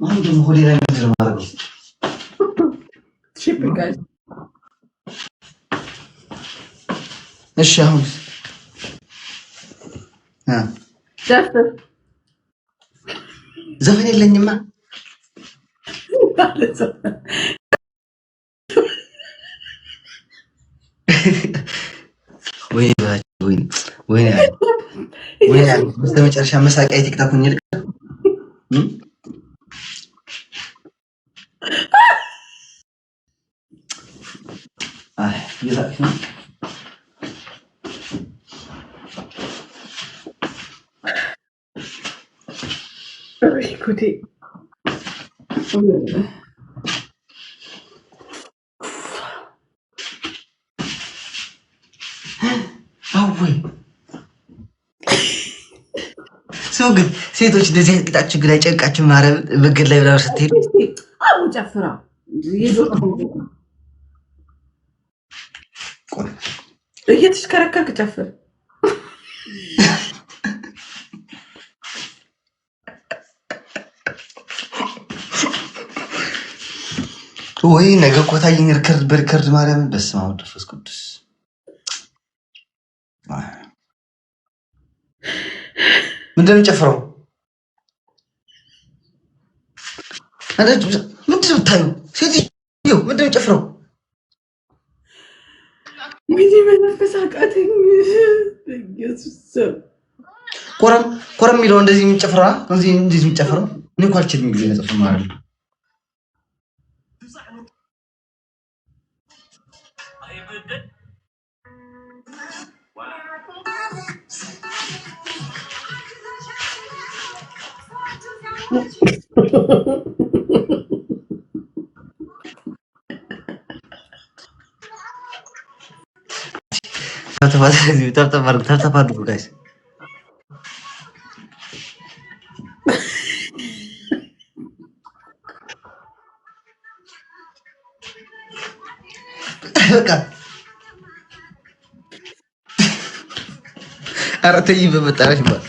ማን ደግሞ ሆዴ ላይ ምንድን ነው የማደርገው? እሺ አሁን ዘፈን የለኝማ። ወይኔ በስተመጨረሻ መሳቂያ ቲክታክ ሆኜ ልቀር። ሰው ግን ሴቶች እንደዚህ ቂጣችሁ ግን አይጨንቃችሁ? ማረም መንገድ ላይ ብላ ስትሄዱ ጨፍራ እየተሽከረከርክ ጨፍር። ወይ ነገ እኮ ታየኝ ሪከርድ በሪከርድ ማርያምን። በስመ አብ ወመንፈስ ቅዱስ። ምንድን ነው የምጨፍረው? ምንድን ነው የምታየው? ሴትዮ ምንድን ነው የምጨፍረው? ኮረም የሚለው እንደዚህ የሚጨፍራ እንደዚህ የሚጨፍረው እኔ እኮ አልችልም። ጊዜ ነጽፍ ማለት ነው። ተብተብ አድርጉ ጋይስ። በቃ ኧረ ተይ በመጣራሽ ይባል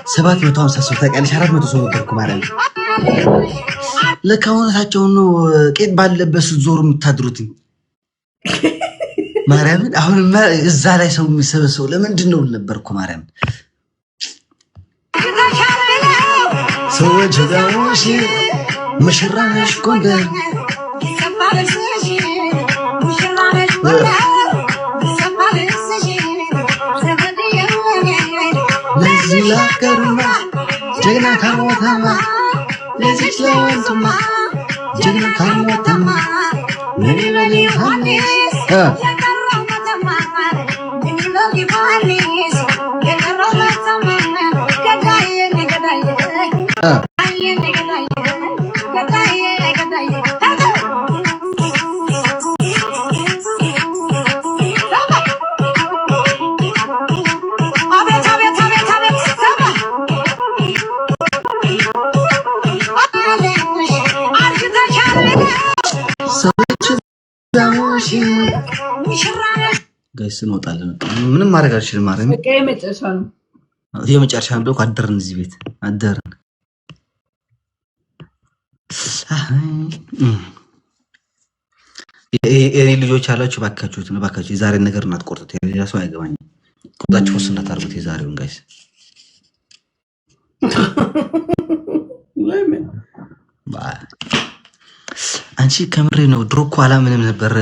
ሰባት 750 ሰው ታውቂያለሽ? 400 ሰው ነበርኩ ማለት ነው። ለካ እውነታቸውን ነው። ቄጥ ባለበት ስትዞሩ የምታድሩት ማርያምን። አሁንማ እዛ ላይ ሰው የሚሰበሰበው ለምንድን ነው ነበርኩ ማርያምን። ሰዎች ጋሽ መሽራሽ ጎንደር ለዚህ ላገሩማ ጀግና ካልሞተማ ለዚህ ለወንድማ ጀግና ካልሞተማ ጋይስ እንወጣለን። ምንም ማድረግ አልችልም። ማረም የመጨረሻ ነው። አደርን እዚህ ቤት አደርን። የኔ ልጆች አላችሁ ባካችሁ የዛሬን ነገር እናትቆርጡት። ሌላ ሰው አይገባኝም። ቁጣችሁ ወስ እናታርጉት የዛሬውን ጋይስ። አንቺ ከምሬ ነው። ድሮ እኮ አላምንም ነበር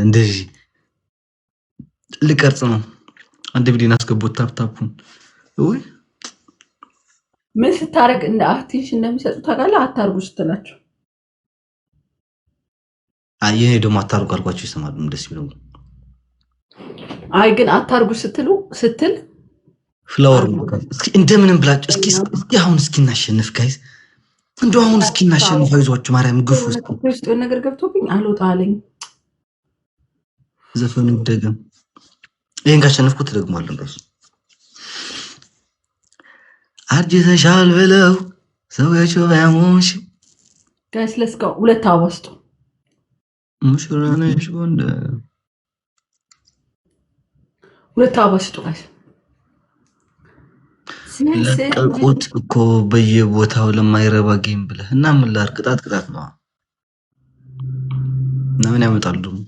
እንደዚህ ልቀርጽ ነው። አንድ ቪዲዮ አስገቡት። ታፕታፑን ወይ ምን ስታረግ እንደ አቴንሽን እንደሚሰጡ ታውቃለህ? አታርጉ ስትላቸው የኔ ደግሞ አታርጉ አልኳቸው ይሰማሉ። ደስ ይለው። አይ ግን አታርጉ ስትል ፍላወር እስኪ እንደምንም ብላችሁ እስኪ አሁን እስኪ እናሸንፍ ጋይስ፣ እንደው አሁን እስኪ እናሸንፍ። አይዟችሁ ማርያም ግፉ። ውስጥ ነገር ገብቶብኝ አልወጣ አለኝ። ዘፈኑ ይደገም። ይሄን ካሸነፍኩት ደግሞአለሁ። እንደሱ አርጅተሻል ብለው ሰዎች ባያሞሽ ጋይስ ለስካው ሁለት አወስጡ ሙሽራ ነሽ ጎንደር ሁለት አወስጡ ጋይስ ለቀቁት እኮ በየቦታው ለማይረባ ጌም ብለህ እና ምን ላድርግ? ቅጣት ነው እና ምን ያመጣሉ ደግሞ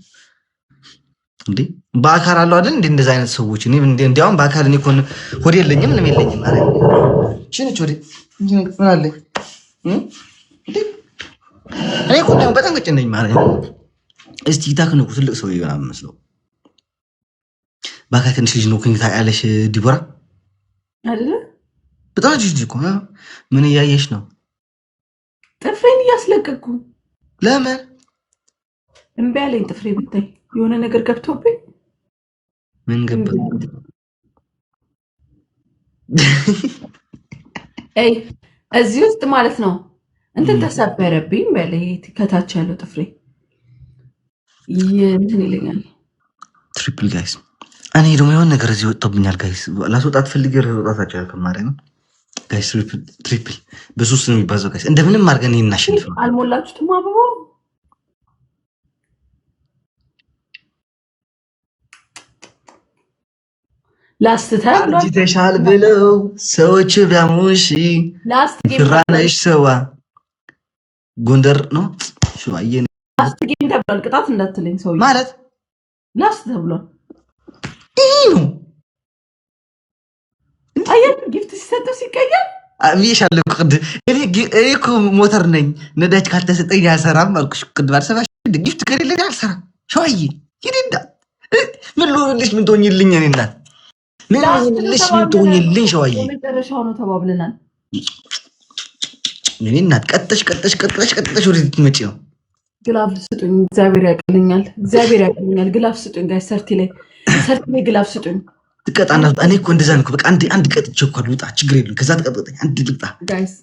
እንዴ? በአካል አለው አይደል እንዴ? እንደዛ አይነት ሰዎች እኔ እንዲያውም በአካል እኔ ኮን ሆድ የለኝም ምንም የለኝም ማለት እቺ ሆዴ ምን አለኝ እንዴ? እኔ እኮ ነው በጣም ቀጭነኝ ማለት ነው። እስቲ ታክኑ ትልቅ ሰው ይሆናል መስለው በአካል ትንሽ ልጅ ነው ከንታ ያለሽ ዲቦራ አይደለ? በጣም ልጅ እኮ ምን እያየሽ ነው? ጥፍሬን እያስለቀቅኩ ለምን እምቢ አለኝ። ጥፍሬ ብታይ የሆነ ነገር ገብቶብኝ ምን ገባ? አይ እዚህ ውስጥ ማለት ነው እንትን ተሰበረብኝ በላይ ከታች ያለው ጥፍሬ እንትን ይለኛል። ትሪፕል ጋይስ እኔ ደግሞ የሆነ ነገር እዚህ ወጥቶብኛል ጋይስ። ላስወጣት ፈልጌ ወጣታቸው ከማሪ ነው ጋይስ። ትሪፕል በሶስት ነው የሚባዛው ጋይስ። እንደምንም አድርገን ይሄን እናሸንፍ። አልሞላችሁትም አበባው አርጅተሻል ብለው ሰዎች ቢያሙሽ ፍራነሽ ሰዋ ጎንደር ነው ሸዋዬ ላስት ጌም ተብሏል። ቅጣት እንዳትለኝ ሰው ማለት ላስት ተብሏል። ነው አየህ ጊፍት ሲሰጠው ሲቀየር አብዬሻለሁ። ቅድ እኔ እኮ ሞተር ነኝ ነዳጅ ካልተሰጠኝ አልሰራም አልኩሽ። ቅድ ባልሰባሽ ጊፍት ከሌለ አልሰራም። ሸዋዬ ይድዳ ምን ልሆንልሽ? ምን ትሆኝልኝ? እኔ እናት ምን ልሆንልሽ? ምን ትሆኝልኝ? ሸዋዬ መጨረሻው ነው ተባብለናል። እኔ እናት ቀጠሽ ወደ ትመጪ ነው። ግላፍ ስጡኝ፣ እግዚአብሔር ያቀልኛል። ግላፍ ስጡኝ ጋይስ። ሰርቲ ላይ ግላፍ ስጡኝ። ትቀጣና እኔ እኮ እንደዛ ነው። በቃ አንድ ቀጥቼ እኮ ልውጣ፣ ችግር የለም። ከዛ ተቀጥተኝ አንድ ልውጣ ጋይስ።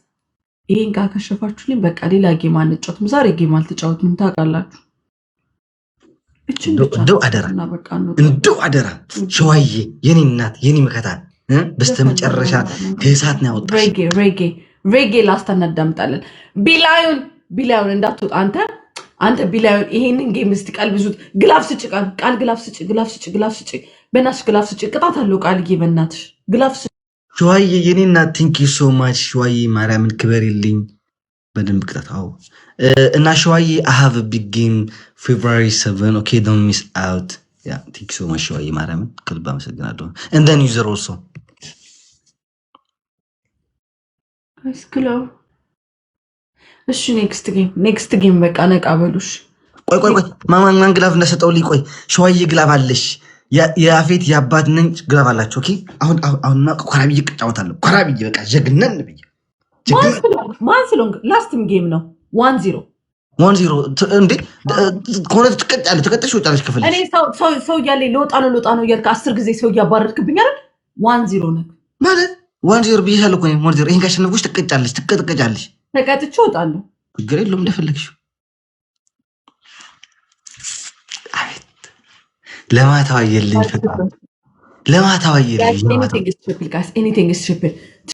ይሄን ካከሸፋችሁልኝ በቃ ሌላ ጌም አንጫወትም። ዛሬ ጌም አልተጫወትም ታውቃላችሁ። እንደው አደራ ሸዋዬ የኔ እናት የኔ መከታ በስተመጨረሻ ከእሳት ነው ያወጣሽ። ሬጌ ላስታ እናዳምጣለን። ቢላዩን እንዳትወጣ አንተ ቢላዩን ይሄንን ጌም እስቲ ቀልብዙት። ግላፍ ስጭ ቃል ግላፍ ስጭ በእናትሽ ግላፍ ስጭ። ቅጣት አለው ቃልዬ በእናትሽ ግላፍ ስጭ። ሸዋዬ የኔ እናት ቲንክ ዩ ሶ ማች ሸዋዬ ማርያምን ክበሪልኝ። በደንብ ቅጣት አዎ። እና ሸዋዬ I have a big game February 7 okay don't miss out yeah thank you so much ሸዋዬ ማርያምን ከልብ አመሰግናለሁ። and then user also አይስክለው እሺ ኔክስት ጌም በቃ ነቃ በሉሽ። ቆይ ማን ግላፍ እንደሰጠውልኝ ቆይ ሸዋዬ ግላፍ አለሽ የአፌት የአባት ነኝ ግላፍ አላችሁ። ኦኬ አሁን ኮራብዬ ቅጫወታለሁ። ኮራብዬ በቃ ጀግነን ብዬ ማን ስለሆንክ ላስትም ጌም ነው 1-0 እንዴ ከሆነ ተቀጠሽ ወጣለች ክፍል እኔ ሰው እያለኝ ለወጣ ነው እያልክ 10 ጊዜ ሰው እያባረርክብኝ አይደል? 1-0 ነህ ማለት 1-0 ብዬሻለሁ እኮ 1-0 ይሄን ካሸነፍኩሽ ትቀጫለሽ። ተቀጥቼ እወጣለሁ። ችግር የለውም እንደፈለግሽው። አቤት ለማታዋየልኝ ፈጣን ለማታዋየልኝ ኤኒቲንግ ኢዝ ትሪፕል